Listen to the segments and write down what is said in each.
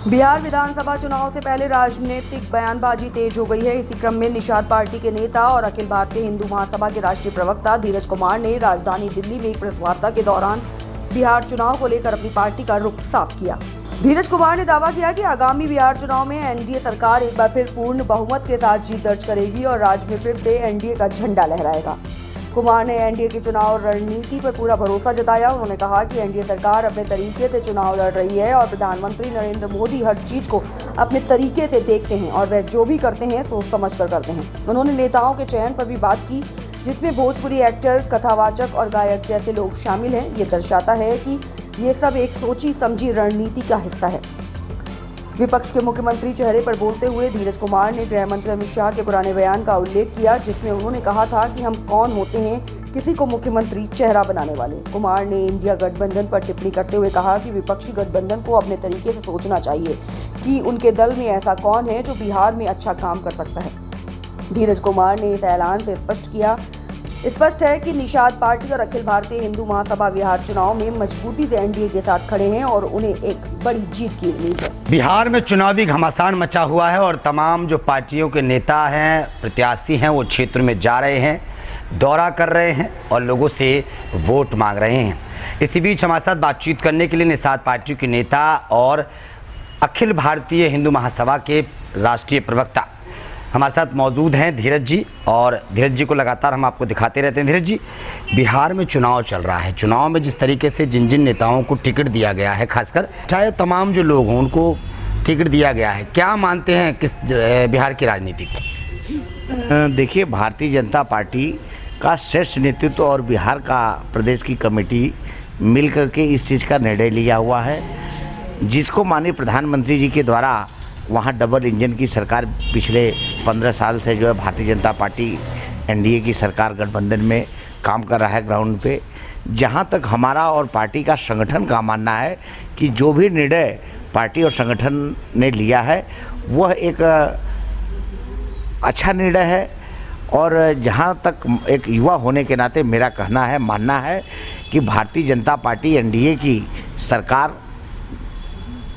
बिहार विधानसभा चुनाव से पहले राजनीतिक बयानबाजी तेज हो गई है। इसी क्रम में निषाद पार्टी के नेता और अखिल भारतीय हिंदू महासभा के राष्ट्रीय प्रवक्ता धीरज कुमार ने राजधानी दिल्ली में एक प्रेस वार्ता के दौरान बिहार चुनाव को लेकर अपनी पार्टी का रुख साफ किया। धीरज कुमार ने दावा किया कि आगामी बिहार चुनाव में एनडीए सरकार एक बार फिर पूर्ण बहुमत के साथ जीत दर्ज करेगी और राज्य में फिर से एनडीए का झंडा लहराएगा। कुमार ने एनडीए की चुनाव रणनीति पर पूरा भरोसा जताया। उन्होंने कहा कि एनडीए सरकार अपने तरीके से चुनाव लड़ रही है और प्रधानमंत्री नरेंद्र मोदी हर चीज को अपने तरीके से देखते हैं और वह जो भी करते हैं सोच समझ कर करते हैं। उन्होंने नेताओं के चयन पर भी बात की, जिसमें भोजपुरी एक्टर, कथावाचक और गायक जैसे लोग शामिल हैं। ये दर्शाता है कि ये सब एक सोची समझी रणनीति का हिस्सा है। विपक्ष के मुख्यमंत्री चेहरे पर बोलते हुए धीरज कुमार ने गृह मंत्री अमित शाह के पुराने बयान का उल्लेख किया, जिसमें उन्होंने कहा था कि हम कौन होते हैं किसी को मुख्यमंत्री चेहरा बनाने वाले। कुमार ने इंडिया गठबंधन पर टिप्पणी करते हुए कहा कि विपक्षी गठबंधन को अपने तरीके से सोचना चाहिए कि उनके दल में ऐसा कौन है जो बिहार में अच्छा काम कर सकता है। धीरज कुमार ने इस ऐलान से स्पष्ट है कि निषाद पार्टी और अखिल भारतीय हिंदू महासभा बिहार चुनाव में मजबूती से एनडीए के साथ खड़े हैं और उन्हें एक बड़ी जीत की उम्मीद है। बिहार में चुनावी घमासान मचा हुआ है और तमाम जो पार्टियों के नेता हैं, प्रत्याशी हैं, वो क्षेत्र में जा रहे हैं, दौरा कर रहे हैं और लोगों से वोट मांग रहे हैं। इसी बीच हमारे साथ बातचीत करने के लिए निषाद पार्टी के नेता और अखिल भारतीय हिंदू महासभा के राष्ट्रीय प्रवक्ता हमारे साथ मौजूद हैं धीरज जी। और धीरज जी को लगातार हम आपको दिखाते रहते हैं। धीरज जी, बिहार में चुनाव चल रहा है। चुनाव में जिस तरीके से जिन जिन नेताओं को टिकट दिया गया है, खासकर चाहे तमाम जो लोग हों उनको टिकट दिया गया है, क्या मानते हैं किस बिहार की राजनीति को? देखिए, भारतीय जनता पार्टी का शीर्ष नेतृत्व और बिहार का प्रदेश की कमेटी मिल करके इस चीज़ का निर्णय लिया हुआ है, जिसको माननीय प्रधानमंत्री जी के द्वारा वहाँ डबल इंजन की सरकार पिछले 15 साल से जो है भारतीय जनता पार्टी एनडीए की सरकार गठबंधन में काम कर रहा है ग्राउंड पे। जहाँ तक हमारा और पार्टी का संगठन का मानना है कि जो भी निर्णय पार्टी और संगठन ने लिया है वह एक अच्छा निर्णय है। और जहाँ तक एक युवा होने के नाते मेरा कहना है, मानना है कि भारतीय जनता पार्टी एनडीए की सरकार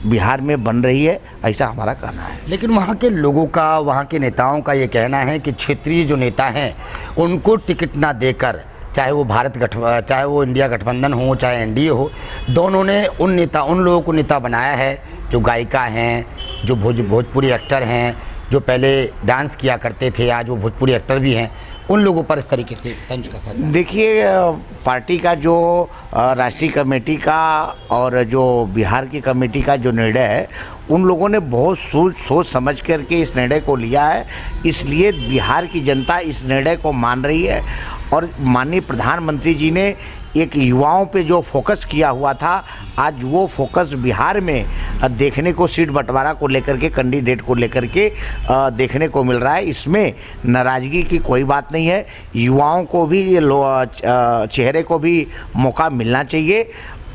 बिहार में बन रही है, ऐसा हमारा कहना है। लेकिन वहाँ के लोगों का, वहाँ के नेताओं का ये कहना है कि क्षेत्रीय जो नेता हैं उनको टिकट ना देकर, चाहे वो इंडिया गठबंधन हो चाहे एनडीए हो, दोनों ने उन लोगों को नेता बनाया है जो गायिका हैं, जो भोजपुरी एक्टर हैं, जो पहले डांस किया करते थे, आज वो भोजपुरी एक्टर भी हैं, उन लोगों पर इस तरीके से तंज कसा जाए। देखिए, पार्टी का जो राष्ट्रीय कमेटी का और जो बिहार की कमेटी का जो निर्णय है, उन लोगों ने बहुत सोच समझ करके इस निर्णय को लिया है। इसलिए बिहार की जनता इस निर्णय को मान रही है। और माननीय प्रधानमंत्री जी ने एक युवाओं पे जो फोकस किया हुआ था, आज वो फोकस बिहार में देखने को, सीट बंटवारा को लेकर के, कैंडिडेट को लेकर के देखने को मिल रहा है। इसमें नाराज़गी की कोई बात नहीं है। युवाओं को भी, चेहरे को भी मौका मिलना चाहिए।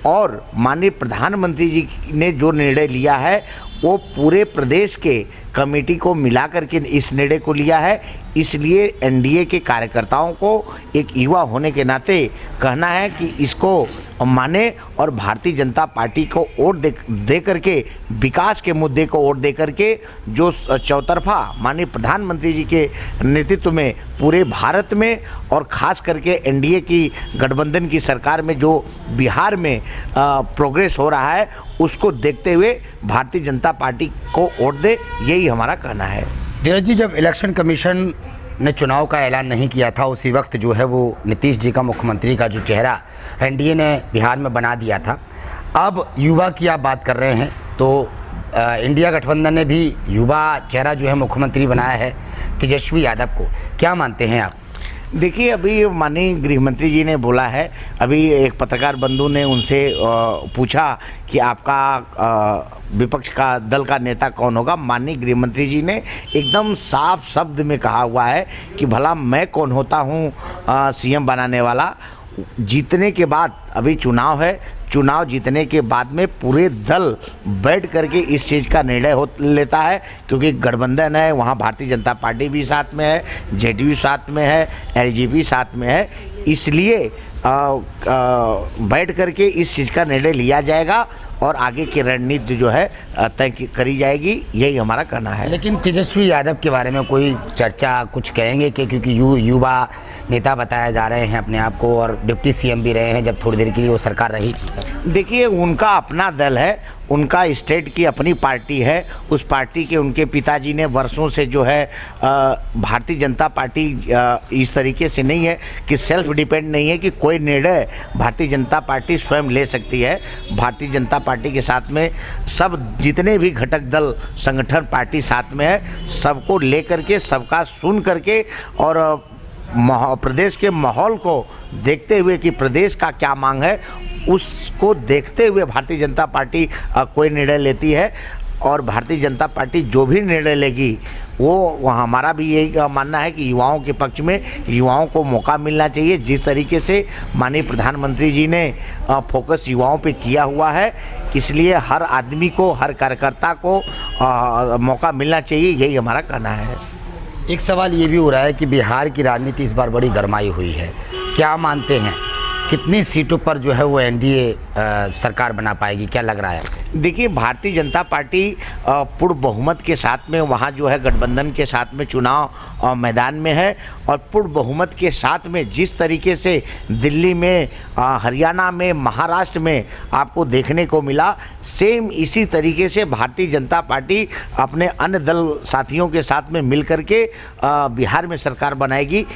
और माननीय प्रधानमंत्री जी ने जो निर्णय लिया है वो पूरे प्रदेश के कमेटी को मिला करके इस निर्णय को लिया है। इसलिए एनडीए के कार्यकर्ताओं को एक युवा होने के नाते कहना है कि इसको माने और भारतीय जनता पार्टी को वोट दे करके, विकास के मुद्दे को वोट दे करके, जो चौतरफा माननीय प्रधानमंत्री जी के नेतृत्व में पूरे भारत में और ख़ास करके एनडीए की गठबंधन की सरकार में जो बिहार में प्रोग्रेस हो रहा है, उसको देखते हुए भारतीय जनता पार्टी को वोट दे, यही हमारा कहना है। धीरज जी, जब इलेक्शन कमीशन ने चुनाव का ऐलान नहीं किया था, उसी वक्त जो है वो नीतीश जी का, मुख्यमंत्री का जो चेहरा एनडीए ने बिहार में बना दिया था। अब युवा की आप बात कर रहे हैं, तो इंडिया गठबंधन ने भी युवा चेहरा जो है मुख्यमंत्री बनाया है, तेजस्वी यादव को। क्या मानते हैं आप? देखिए, अभी माननीय गृह मंत्री जी ने बोला है, अभी एक पत्रकार बंधु ने उनसे पूछा कि आपका विपक्ष का दल का नेता कौन होगा। माननीय गृह मंत्री जी ने एकदम साफ शब्द में कहा हुआ है कि भला मैं कौन होता हूँ सीएम बनाने वाला। जीतने के बाद, अभी चुनाव है, चुनाव जीतने के बाद में पूरे दल बैठ करके इस चीज़ का निर्णय लेता है, क्योंकि गठबंधन है, वहाँ भारतीय जनता पार्टी भी साथ में है, जेडीयू साथ में है, एलजेपी साथ में है। इसलिए बैठ करके इस चीज़ का निर्णय लिया जाएगा और आगे की रणनीति जो है तय करी जाएगी, यही हमारा कहना है। लेकिन तेजस्वी यादव के बारे में कोई चर्चा कुछ कहेंगे कि क्योंकि युवा नेता बताया जा रहे हैं अपने आप को, और डिप्टी सीएम भी रहे हैं जब थोड़ी देर के लिए वो सरकार रही थी। देखिए, उनका अपना दल है, उनका स्टेट की अपनी पार्टी है। उस पार्टी के उनके पिताजी ने वर्षों से जो है भारतीय जनता पार्टी इस तरीके से नहीं है कि सेल्फ डिपेंड नहीं है कि कोई निर्णय भारतीय जनता पार्टी स्वयं ले सकती है। भारतीय जनता पार्टी के साथ में सब जितने भी घटक दल संगठन पार्टी साथ में है, सबको लेकर के, सबका सुन करके और प्रदेश के माहौल को देखते हुए कि प्रदेश का क्या मांग है, उसको देखते हुए भारतीय जनता पार्टी कोई निर्णय लेती है। और भारतीय जनता पार्टी जो भी निर्णय लेगी वो हमारा भी यही मानना है कि युवाओं के पक्ष में, युवाओं को मौका मिलना चाहिए। जिस तरीके से माननीय प्रधानमंत्री जी ने फोकस युवाओं पे किया हुआ है, इसलिए हर आदमी को, हर कार्यकर्ता को मौका मिलना चाहिए, यही हमारा कहना है। एक सवाल ये भी हो रहा है कि बिहार की राजनीति इस बार बड़ी गरमाई हुई है, क्या मानते हैं कितनी सीटों पर जो है वो एनडीए सरकार बना पाएगी, क्या लग रहा है? देखिए, भारतीय जनता पार्टी पूर्ण बहुमत के साथ में वहाँ जो है गठबंधन के साथ में चुनाव मैदान में है, और पूर्ण बहुमत के साथ में जिस तरीके से दिल्ली में, हरियाणा में, महाराष्ट्र में आपको देखने को मिला, सेम इसी तरीके से भारतीय जनता पार्टी अपने अन्य दल साथियों के साथ में मिल करके बिहार में सरकार बनाएगी।